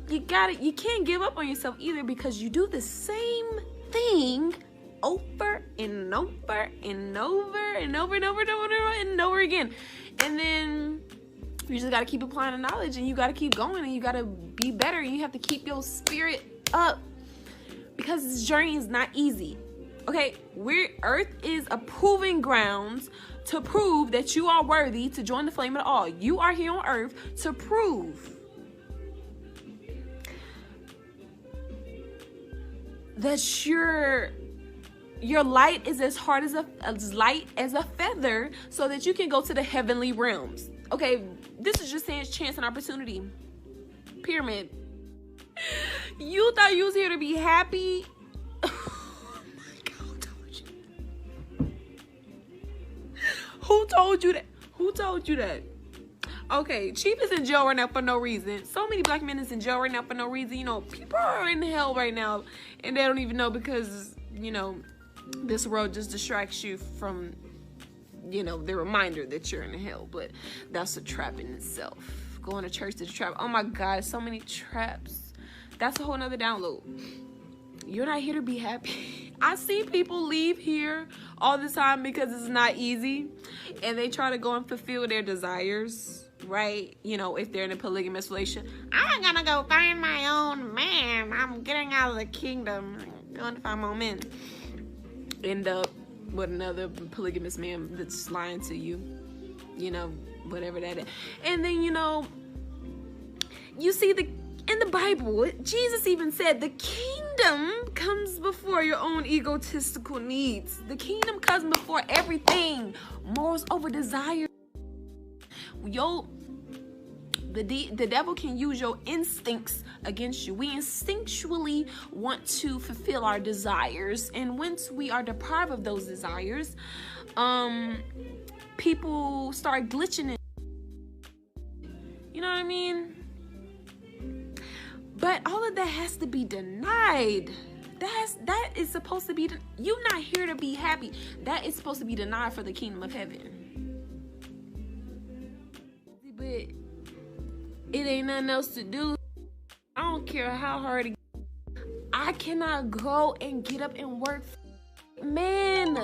Speaker 3: You can't give up on yourself either, because you do the same thing over and over and over and over and over and over and over again. And then you just got to keep applying the knowledge, and you got to keep going, and you got to be better, and you have to keep your spirit up. because this journey is not easy. Okay, Earth is a proving grounds to prove that you are worthy to join the flame of all. You are here on Earth to prove that your light is as light as a feather, so that you can go to the heavenly realms. Okay, this is just saying chance and opportunity. Pyramid. You thought you was here to be happy? Who told you that? Who told you that? Okay, Chief is in jail right now for no reason. So many black men is in jail right now for no reason. You know, people are in hell right now, and they don't even know, because, you know, this world just distracts you from, you know, the reminder that you're in hell. But that's a trap in itself. Going to church is a trap. Oh my God, so many traps. That's a whole nother download. You're not here to be happy. I see people leave here all the time because it's not easy, and they try to go and fulfill their desires, right? You know, if they're in a polygamous relationship, I'm gonna go find my own man. I'm getting out of the kingdom. I'm going to find my own man. End up with another polygamous man that's lying to you. You know, whatever that is. And then, you know, you see in the Bible, Jesus even said the kingdom comes before your own egotistical needs. The kingdom comes before everything. Morals over desire. The devil can use your instincts against you. We instinctually want to fulfill our desires, and once we are deprived of those desires, people start glitching in. You know what I mean? But all of that has to be denied. That is supposed to be, you're not here to be happy. That is supposed to be denied for the kingdom of heaven. But it ain't nothing else to do. I don't care how hard I cannot go and get up and work. Man,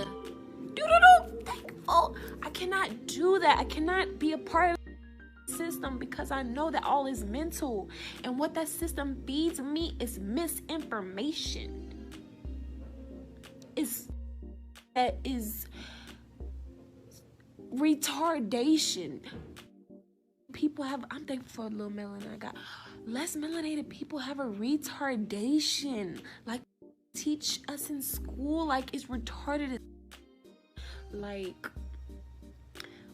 Speaker 3: thankful. I cannot do that. I cannot be a part of system, because I know that all is mental, and what that system feeds me is misinformation. That is retardation. People have, I'm thankful for a little melanin I got. Less melanated people have a retardation, like teach us in school, like it's retarded. Like,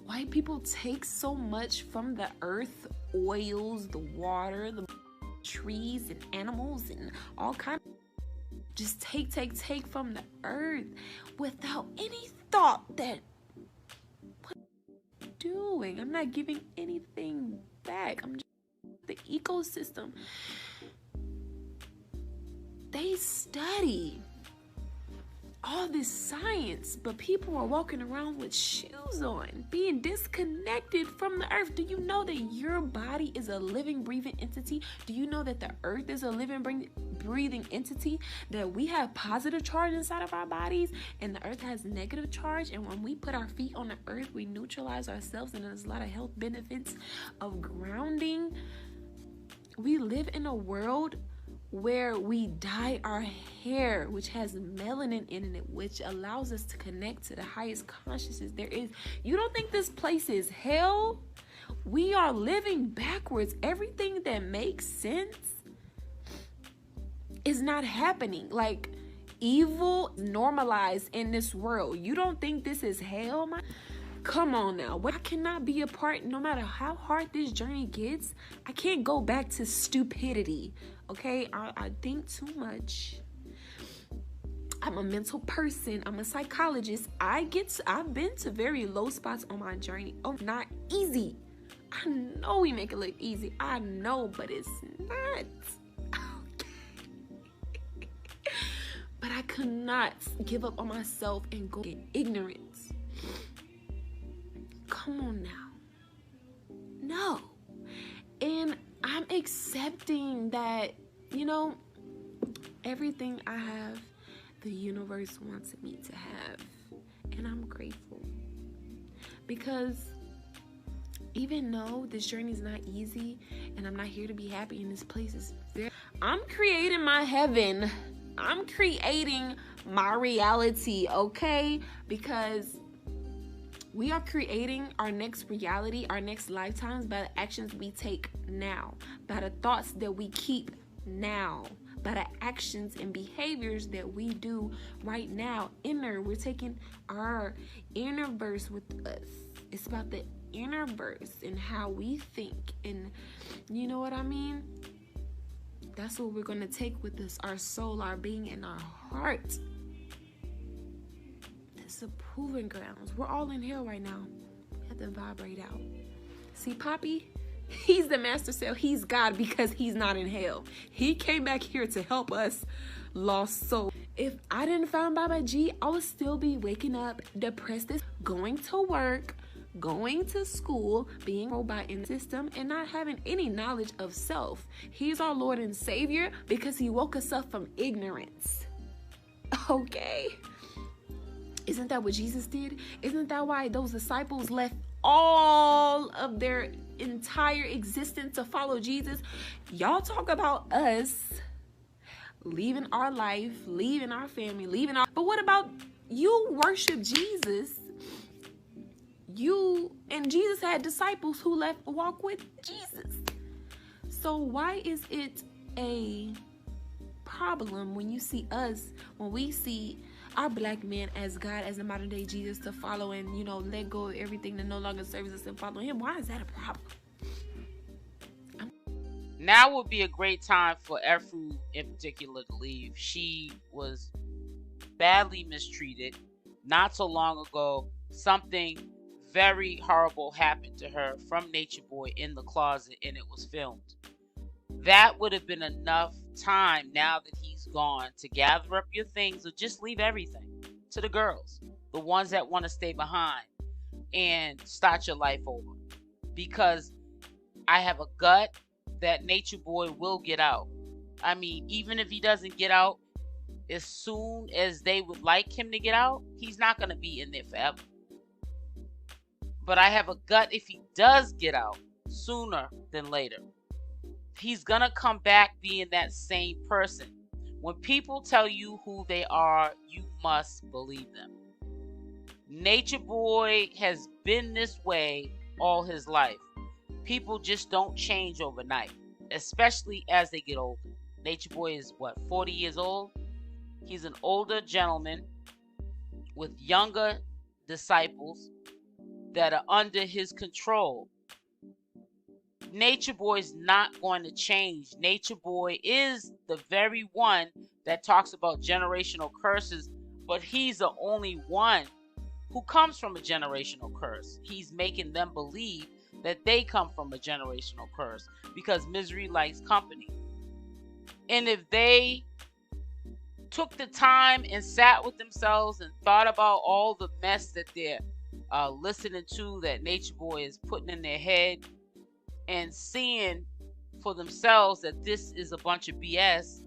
Speaker 3: white people take so much from the earth, oils, the water, the trees and animals and all kinds of, just take from the earth without any thought that, what am I doing? I'm not giving anything back. I'm just the ecosystem. They study all this science, but people are walking around with shoes on, being disconnected from the earth. Do you know that your body is a living, breathing entity? Do you know that the earth is a living, breathing entity? That we have positive charge inside of our bodies, and the earth has negative charge. And when we put our feet on the earth, we neutralize ourselves, and there's a lot of health benefits of grounding. We live in a world where we dye our hair, which has melanin in it, which allows us to connect to the highest consciousness there is. You don't think this place is hell? We are living backwards. Everything that makes sense is not happening. Like, evil normalized in this world. You don't think this is hell, man? Come on now. What, I cannot be a part, no matter how hard this journey gets, I can't go back to stupidity. Okay, I think too much. I'm a mental person. I'm a psychologist. I've been to very low spots on my journey. Oh, not easy. I know we make it look easy. I know, but it's not. Okay. But I could not give up on myself and go in ignorance. Come on now. No. And I'm accepting that, you know, everything I have, the universe wanted me to have. And I'm grateful. Because even though this journey is not easy and I'm not here to be happy, in this place is very, I'm creating my heaven. I'm creating my reality, okay? Because we are creating our next reality, our next lifetimes by the actions we take now, by the thoughts that we keep now, by the actions and behaviors that we do right now. We're taking our inner verse with us. It's about the inner verse and how we think, and you know what I mean? That's what we're going to take with us, our soul, our being, and our heart. It's a proving grounds. We're all in hell right now. We have to vibrate out. See, Poppy, he's the master cell. He's God because he's not in hell. He came back here to help us lost souls. If I didn't find Baba G, I would still be waking up depressed, going to work, going to school, being robot in the system, and not having any knowledge of self. He's our Lord and Savior because he woke us up from ignorance. Okay? Isn't that what Jesus did? Isn't that why those disciples left all of their entire existence to follow Jesus? Y'all talk about us leaving our life, leaving our family, but what about you worship Jesus? And Jesus had disciples who left walk with Jesus. So why is it a problem when you see us, when we see our black man as God, as a modern day Jesus to follow and, let go of everything that no longer serves us and follow him? Why is that a problem?
Speaker 1: Now would be a great time for Efuru in particular to leave. She was badly mistreated. Not so long ago, something very horrible happened to her from Natureboy in the closet, and it was filmed. That would have been enough time, now that he's gone, to gather up your things or just leave everything to the girls, the ones that want to stay behind, and start your life over. Because I have a gut that Natureboy will get out. I mean, even if he doesn't get out as soon as they would like him to get out, he's not going to be in there forever. But I have a gut, if he does get out sooner than later, he's going to come back being that same person. When people tell you who they are, you must believe them. Natureboy has been this way all his life. People just don't change overnight, especially as they get older. Natureboy is 40 years old? He's an older gentleman with younger disciples that are under his control. Natureboy is not going to change. Natureboy is the very one that talks about generational curses, but he's the only one who comes from a generational curse. He's making them believe that they come from a generational curse because misery likes company. And if they took the time and sat with themselves and thought about all the mess that they're listening to, that Natureboy is putting in their head, and seeing for themselves that this is a bunch of BS,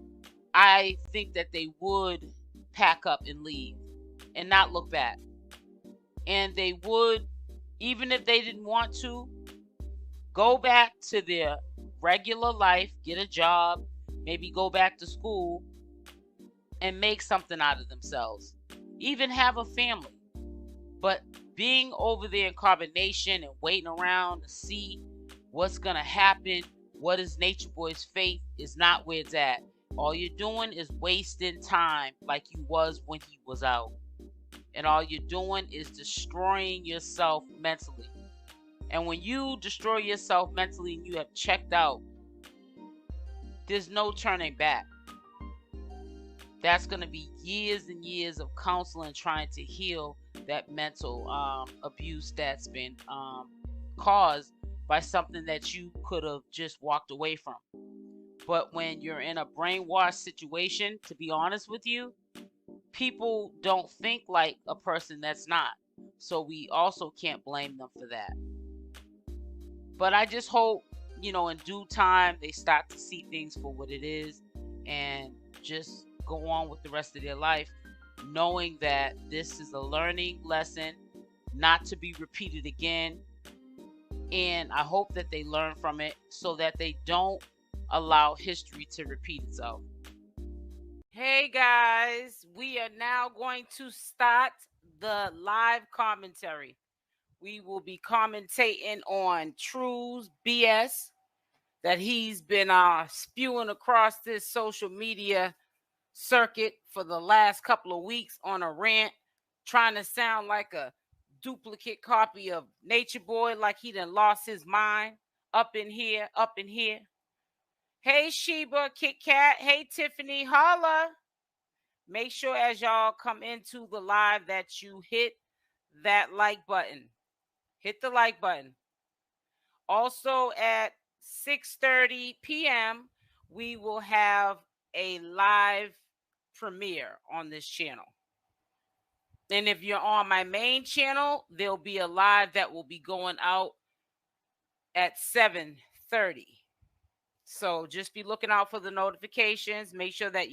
Speaker 1: I think that they would pack up and leave and not look back. And they would, even if they didn't want to, go back to their regular life, get a job, maybe go back to school and make something out of themselves. Even have a family. But being over there in carbonation and waiting around to see what's going to happen, what is Natureboy's fate, is not where it's at. All you're doing is wasting time like you was when he was out. And all you're doing is destroying yourself mentally. And when you destroy yourself mentally and you have checked out, there's no turning back. That's going to be years and years of counseling trying to heal that mental abuse that's been caused by something that you could have just walked away from. But when you're in a brainwashed situation, to be honest with you, people don't think like a person that's not. So we also can't blame them for that. But I just hope, in due time, they start to see things for what it is and just go on with the rest of their life, knowing that this is a learning lesson, not to be repeated again. And I hope that they learn from it so that they don't allow history to repeat itself. Hey guys, we are now going to start the live commentary. We will be commentating on True's BS that he's been spewing across this social media circuit for the last couple of weeks on a rant, trying to sound like a duplicate copy of Natureboy, like he done lost his mind. Up in here, up in here. Hey Sheba, Kit Kat, hey Tiffany, holla. Make sure as y'all come into the live that you hit that like button. Hit the like button. Also at 6:30 p.m., we will have a live premiere on this channel. And if you're on my main channel, there'll be a live that will be going out at 7:30. So just be looking out for the notifications. Make sure that